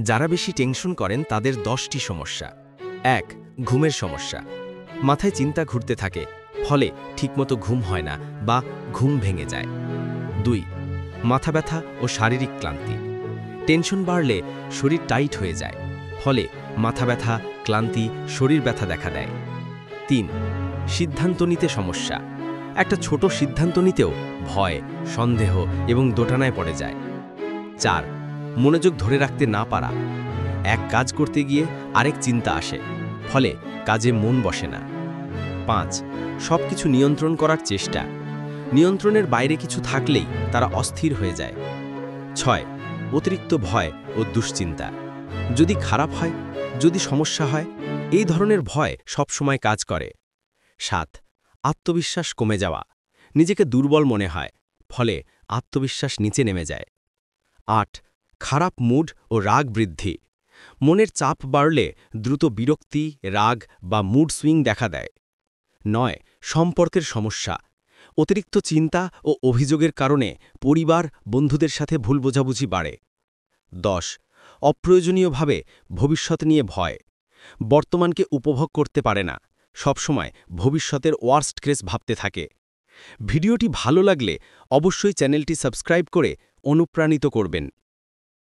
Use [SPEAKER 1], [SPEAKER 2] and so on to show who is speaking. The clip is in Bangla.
[SPEAKER 1] যারা বেশি টেনশন করেন তাদের 10টি সমস্যা। ১. ঘুমের সমস্যা। মাথায় চিন্তা ঘুরতে থাকে, ফলে ঠিকমতো ঘুম হয় না বা ঘুম ভেঙে যায়। ২. মাথা ব্যথা ও শারীরিক ক্লান্তি। টেনশন বাড়লে শরীর টাইট হয়ে যায়, ফলে মাথা ব্যথা, ক্লান্তি, শরীর ব্যথা দেখা দেয়। ৩. সিদ্ধান্ত নিতে সমস্যা। একটা ছোট সিদ্ধান্ত নিতেও ভয়, সন্দেহ এবং দোটানায় পড়ে যায়। ৪. মনোযোগ ধরে রাখতে না পারা। এক কাজ করতে গিয়ে আরেক চিন্তা আসে, ফলে কাজে মন বসে না। ৫. সবকিছু নিয়ন্ত্রণ করার চেষ্টা। নিয়ন্ত্রণের বাইরে কিছু থাকলেই তারা অস্থির হয়ে যায়। ৬. অতিরিক্ত ভয় ও দুশ্চিন্তা। যদি খারাপ হয়, যদি সমস্যা হয়, এই ধরনের ভয় সবসময় কাজ করে। ৭. আত্মবিশ্বাস কমে যাওয়া। নিজেকে দুর্বল মনে হয়, ফলে আত্মবিশ্বাস নিচে নেমে যায়। ৮. খারাপ মুড ও রাগ বৃদ্ধি। মনের চাপ বাড়লে দ্রুত বিরক্তি, রাগ বা মুড সুইং দেখা দেয়। ৯. সম্পর্কের সমস্যা। অতিরিক্ত চিন্তা ও অভিযোগের কারণে পরিবার, বন্ধুদের সাথে ভুল বোঝাবুঝি বাড়ে। ১০. অপ্রয়োজনীয়ভাবে ভবিষ্যৎ নিয়ে ভয়। বর্তমানকে উপভোগ করতে পারে না, সবসময় ভবিষ্যতের ওয়ার্স্ট কেস ভাবতে থাকে। ভিডিওটি ভালো লাগলে অবশ্যই চ্যানেলটি সাবস্ক্রাইব করে অনুপ্রাণিত করবেন।